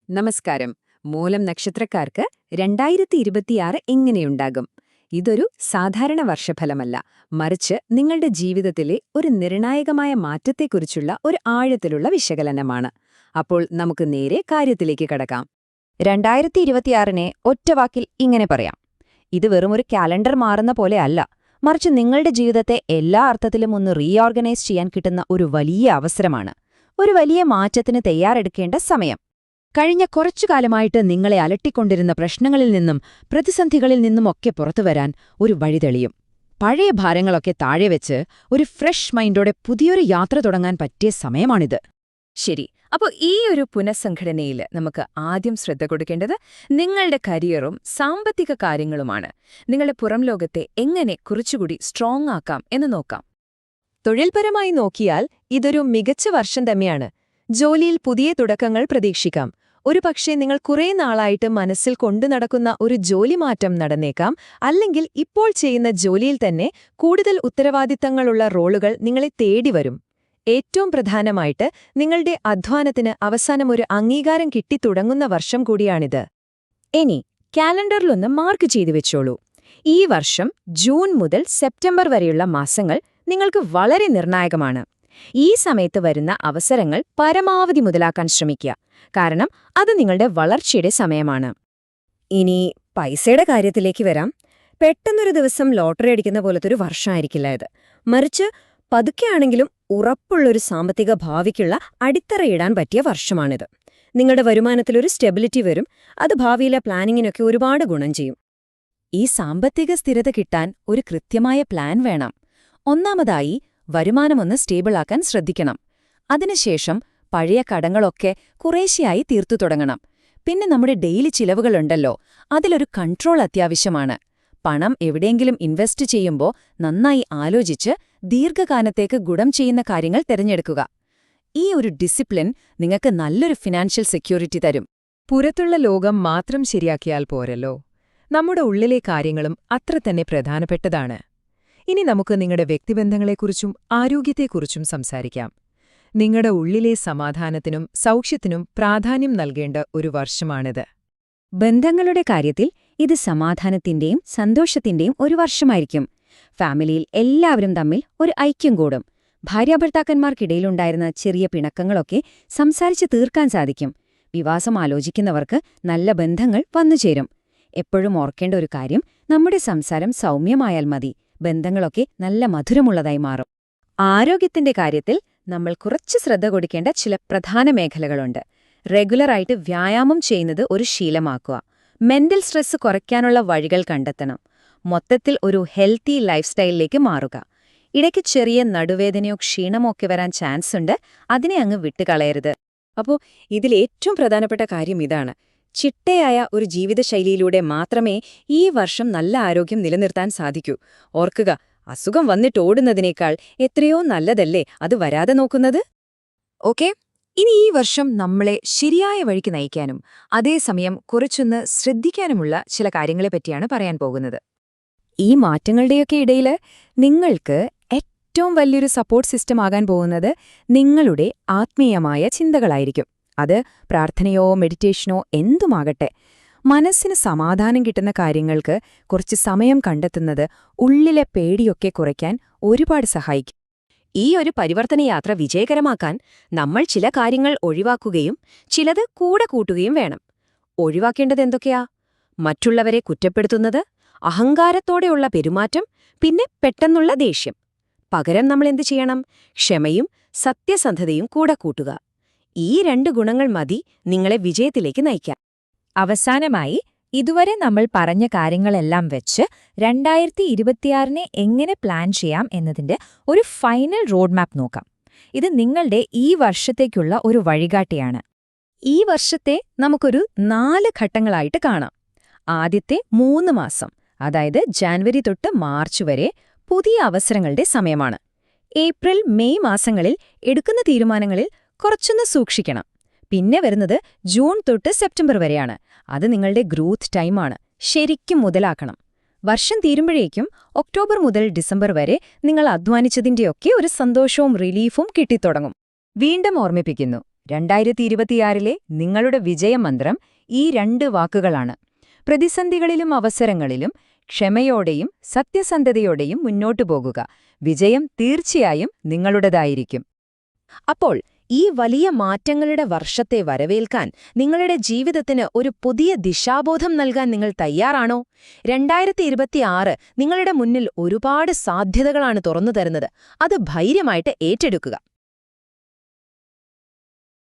നമസ്കാരം. മൂലം നക്ഷത്രക്കാർക്ക് 2026 എങ്ങനെയുണ്ടാകും? ഇതൊരു സാധാരണ വർഷഫലമല്ല, മറിച്ച് നിങ്ങളുടെ ജീവിതത്തിലെ ഒരു നിർണായകമായ മാറ്റത്തെക്കുറിച്ചുള്ള ഒരു ആഴത്തിലുള്ള വിശകലനമാണ്. അപ്പോൾ നമുക്ക് നേരെ കാര്യത്തിലേക്ക് കടക്കാം. 2026-നെ ഒറ്റവാക്കിൽ ഇങ്ങനെ പറയാം. ഇത് വെറുമൊരു കാലണ്ടർ മാറുന്ന പോലെ അല്ല, മറിച്ച് നിങ്ങളുടെ ജീവിതത്തെ എല്ലാ അർത്ഥത്തിലും ഒന്ന് റീഓർഗനൈസ് ചെയ്യാൻ കിട്ടുന്ന ഒരു വലിയ അവസരമാണ്. ഒരു വലിയ മാറ്റത്തിന് തയ്യാറെടുക്കേണ്ട സമയം. കഴിഞ്ഞ കുറച്ചു കാലമായിട്ട് നിങ്ങളെ അലട്ടിക്കൊണ്ടിരുന്ന പ്രശ്നങ്ങളിൽ നിന്നും പ്രതിസന്ധികളിൽ നിന്നുമൊക്കെ പുറത്തുവരാൻ ഒരു വഴി തെളിയും. പഴയ ഭാരങ്ങളൊക്കെ താഴെവെച്ച് ഒരു ഫ്രഷ് മൈൻഡോടെ പുതിയൊരു യാത്ര തുടങ്ങാൻ പറ്റിയ സമയമാണിത്. ശരി, അപ്പോൾ ഈ ഒരു പുനഃസംഘടനയിൽ നമുക്ക് ആദ്യം ശ്രദ്ധ കൊടുക്കേണ്ടത് നിങ്ങളുടെ കരിയറും സാമ്പത്തിക കാര്യങ്ങളുമാണ്. നിങ്ങളുടെ പുറം ലോകത്തെ എങ്ങനെ കുറച്ചുകൂടി സ്ട്രോങ് ആക്കാം എന്ന് നോക്കാം. തൊഴിൽപരമായി നോക്കിയാൽ ഇതൊരു മികച്ച വർഷം തന്നെയാണ്. ജോലിയിൽ പുതിയ തുടക്കങ്ങൾ പ്രതീക്ഷിക്കാം. ഒരുപക്ഷെ നിങ്ങൾ കുറേ നാളായിട്ട് മനസ്സിൽ കൊണ്ടുനടക്കുന്ന ഒരു ജോലി മാറ്റം നടന്നേക്കാം, അല്ലെങ്കിൽ ഇപ്പോൾ ചെയ്യുന്ന ജോലിയിൽ തന്നെ കൂടുതൽ ഉത്തരവാദിത്തങ്ങളുള്ള റോളുകൾ നിങ്ങളെ തേടി വരും. ഏറ്റവും പ്രധാനമായിട്ട് നിങ്ങളുടെ അധ്വാനത്തിന് അവസാനം ഒരു അംഗീകാരം കിട്ടിത്തുടങ്ങുന്ന വർഷം കൂടിയാണിത്. ഇനി കാലണ്ടറിലൊന്ന് മാർക്ക് ചെയ്തു വെച്ചോളൂ. ഈ വർഷം ജൂൺ മുതൽ സെപ്റ്റംബർ വരെയുള്ള മാസങ്ങൾ നിങ്ങൾക്ക് വളരെ നിർണായകമാണ്. ഈ സമയത്ത് വരുന്ന അവസരങ്ങൾ പരമാവധി മുതലാക്കാൻ ശ്രമിക്കുക, കാരണം അത് നിങ്ങളുടെ വളർച്ചയുടെ സമയമാണ്. ഇനി പൈസയുടെ കാര്യത്തിലേക്ക് വരാം. പെട്ടെന്നൊരു ദിവസം ലോട്ടറി അടിക്കുന്ന പോലത്തൊരു വർഷമായിരിക്കില്ല ഇത്. മറിച്ച് പതുക്കെയാണെങ്കിലും ഉറപ്പുള്ളൊരു സാമ്പത്തിക ഭാവിക്കുള്ള അടിത്തറയിടാൻ പറ്റിയ വർഷമാണിത്. നിങ്ങളുടെ വരുമാനത്തിലൊരു സ്റ്റെബിലിറ്റി വരും. അത് ഭാവിയിലെ പ്ലാനിങ്ങിനൊക്കെ ഒരുപാട് ഗുണം ചെയ്യും. ഈ സാമ്പത്തിക സ്ഥിരത കിട്ടാൻ ഒരു കൃത്യമായ പ്ലാൻ വേണം. ഒന്നാമതായി വരുമാനമൊന്ന് സ്റ്റേബിളാക്കാൻ ശ്രദ്ധിക്കണം. അതിനുശേഷം പഴയ കടങ്ങളൊക്കെ കുറേശ്ശെയായി തീർത്തു തുടങ്ങണം. പിന്നെ നമ്മുടെ ഡെയിലി ചിലവുകളുണ്ടല്ലോ, അതിലൊരു കൺട്രോൾ അത്യാവശ്യമാണ്. പണം എവിടെയെങ്കിലും ഇൻവെസ്റ്റ് ചെയ്യുമ്പോൾ നന്നായി ആലോചിച്ച് ദീർഘകാലത്തേക്ക് ഗുണം ചെയ്യുന്ന കാര്യങ്ങൾ തിരഞ്ഞെടുക്കുക. ഈ ഒരു ഡിസിപ്ലിൻ നിങ്ങൾക്ക് നല്ലൊരു ഫിനാൻഷ്യൽ സെക്യൂരിറ്റി തരും. പുറത്തുള്ള ലോകം മാത്രം ശരിയാക്കിയാൽ പോരല്ലോ, നമ്മുടെ ഉള്ളിലെ കാര്യങ്ങളും അത്ര തന്നെ പ്രധാനപ്പെട്ടതാണ്. ഇനി നമുക്ക് നിങ്ങളുടെ വ്യക്തിബന്ധങ്ങളെക്കുറിച്ചും ആരോഗ്യത്തെക്കുറിച്ചും സംസാരിക്കാം. നിങ്ങളുടെ ഉള്ളിലെ സമാധാനത്തിനും സൗഖ്യത്തിനും പ്രാധാന്യം നൽകേണ്ട ഒരു വർഷമാണിത്. ബന്ധങ്ങളുടെ കാര്യത്തിൽ ഇത് സമാധാനത്തിന്റെയും സന്തോഷത്തിന്റെയും ഒരു വർഷമായിരിക്കും. ഫാമിലിയിൽ എല്ലാവരും തമ്മിൽ ഒരു ഐക്യം കൂടും. ഭാര്യാഭർത്താക്കന്മാർക്കിടയിലുണ്ടായിരുന്ന ചെറിയ പിണക്കങ്ങളൊക്കെ സംസാരിച്ച് തീർക്കാൻ സാധിക്കും. വിവാഹം ആലോചിക്കുന്നവർക്ക് നല്ല ബന്ധങ്ങൾ വന്നുചേരും. എപ്പോഴും ഓർക്കേണ്ട ഒരു കാര്യം, നമ്മുടെ സംസാരം സൗമ്യമായാൽ മതി, ബന്ധങ്ങളൊക്കെ നല്ല മധുരമുള്ളതായി മാറും. ആരോഗ്യത്തിന്റെ കാര്യത്തിൽ നമ്മൾ കുറച്ച് ശ്രദ്ധ കൊടുക്കേണ്ട ചില പ്രധാന മേഖലകളുണ്ട്. റെഗുലറായിട്ട് വ്യായാമം ചെയ്യുന്നത് ഒരു ശീലമാക്കുക. മെന്റൽ സ്ട്രെസ് കുറയ്ക്കാനുള്ള വഴികൾ കണ്ടെത്തണം. മൊത്തത്തിൽ ഒരു ഹെൽത്തി ലൈഫ് സ്റ്റൈലിലേക്ക് മാറുക. ഇടയ്ക്ക് ചെറിയ നടുവേദനയോ ക്ഷീണമോ ഒക്കെ വരാൻ ചാൻസ് ഉണ്ട്, അതിനെ അങ്ങ് വിട്ടുകളയരുത്. അപ്പോൾ ഇതിലേറ്റവും പ്രധാനപ്പെട്ട കാര്യം ഇതാണ്: ചിട്ടയായ ഒരു ജീവിതശൈലിയിലൂടെ മാത്രമേ ഈ വർഷം നല്ല ആരോഗ്യം നിലനിർത്താൻ സാധിക്കൂ. ഓർക്കുക, അസുഖം വന്നിട്ടോടുന്നതിനേക്കാൾ എത്രയോ നല്ലതല്ലേ അത് വരാതെ നോക്കുന്നത്. ഓക്കെ, ഇനി ഈ വർഷം നമ്മളെ ശരിയായ വഴിക്ക് നയിക്കാനും അതേസമയം കുറച്ചൊന്ന് ശ്രദ്ധിക്കാനുമുള്ള ചില കാര്യങ്ങളെപ്പറ്റിയാണ് പറയാൻ പോകുന്നത്. ഈ മാറ്റങ്ങളുടെയൊക്കെ ഇടയിൽ നിങ്ങൾക്ക് ഏറ്റവും വലിയൊരു സപ്പോർട്ട് സിസ്റ്റം ആകാൻ പോകുന്നത് നിങ്ങളുടെ ആത്മീയമായ ചിന്തകളായിരിക്കും. അത് പ്രാർത്ഥനയോ മെഡിറ്റേഷനോ എന്തുമാകട്ടെ, മനസ്സിന് സമാധാനം കിട്ടുന്ന കാര്യങ്ങൾക്ക് കുറച്ച് സമയം കണ്ടെത്തുന്നത് ഉള്ളിലെ പേടിയൊക്കെ കുറയ്ക്കാൻ ഒരുപാട് സഹായിക്കും. ഈ ഒരു പരിവർത്തനയാത്ര വിജയകരമാക്കാൻ നമ്മൾ ചില കാര്യങ്ങൾ ഒഴിവാക്കുകയും ചിലത് കൂടെ കൂട്ടുകയും വേണം. ഒഴിവാക്കേണ്ടത് എന്തൊക്കെയാ? മറ്റുള്ളവരെ കുറ്റപ്പെടുത്തുന്നത്, അഹങ്കാരത്തോടെയുള്ള പെരുമാറ്റം, പിന്നെ പെട്ടെന്നുള്ള ദേഷ്യം. പകരം നമ്മൾ എന്തു ചെയ്യണം? ക്ഷമയും സത്യസന്ധതയും കൂടെ കൂട്ടുക. ഈ 2 ഗുണങ്ങൾ മതി നിങ്ങളെ വിജയത്തിലേക്ക് നയിക്കാൻ. അവസാനമായി, ഇതുവരെ നമ്മൾ പറഞ്ഞ കാര്യങ്ങളെല്ലാം വെച്ച് 2026-നെ എങ്ങനെ പ്ലാൻ ചെയ്യാം എന്നതിന്റെ ഒരു ഫൈനൽ റോഡ് മാപ്പ് നോക്കാം. ഇത് നിങ്ങളുടെ ഈ വർഷത്തേക്കുള്ള ഒരു വഴികാട്ടിയാണ്. ഈ വർഷത്തെ നമുക്കൊരു 4 ഘട്ടങ്ങളായിട്ട് കാണാം. ആദ്യത്തെ 3 മാസം, അതായത് ജാനുവരി തൊട്ട് മാർച്ച് വരെ, പുതിയ അവസരങ്ങളുടെ സമയമാണ്. ഏപ്രിൽ മെയ് മാസങ്ങളിൽ എടുക്കുന്ന തീരുമാനങ്ങളിൽ കുറച്ചൊന്ന് സൂക്ഷിക്കണം. പിന്നെ വരുന്നത് ജൂൺ തൊട്ട് സെപ്റ്റംബർ വരെയാണ്. അത് നിങ്ങളുടെ ഗ്രോത്ത് ടൈമാണ്. ശരിക്കും മുതലാക്കണം. വർഷം തീരുമ്പോഴേക്കും ഒക്ടോബർ മുതൽ ഡിസംബർ വരെ നിങ്ങൾ അധ്വാനിച്ചതിന്റെയൊക്കെ ഒരു സന്തോഷവും റിലീഫും കിട്ടിത്തുടങ്ങും. വീണ്ടും ഓർമ്മിപ്പിക്കുന്നു, 2026-ലെ നിങ്ങളുടെ വിജയമന്ത്രം ഈ 2 വാക്കുകളാണ്. പ്രതിസന്ധികളിലും അവസരങ്ങളിലും ക്ഷമയോടെയും സത്യസന്ധതയോടെയും മുന്നോട്ടു പോകുക. വിജയം തീർച്ചയായും നിങ്ങളുടേതായിരിക്കും. അപ്പോൾ ഈ വലിയ മാറ്റങ്ങളുടെ വർഷത്തെ വരവേൽക്കാൻ നിങ്ങളുടെ ജീവിതത്തിന് ഒരു പുതിയ ദിശാബോധം നൽകാൻ നിങ്ങൾ തയ്യാറാണോ? 2026 നിങ്ങളുടെ മുന്നിൽ ഒരുപാട് സാധ്യതകളാണ് തുറന്നു തരുന്നത്. അത് ധൈര്യമായിട്ട് ഏറ്റെടുക്കുക.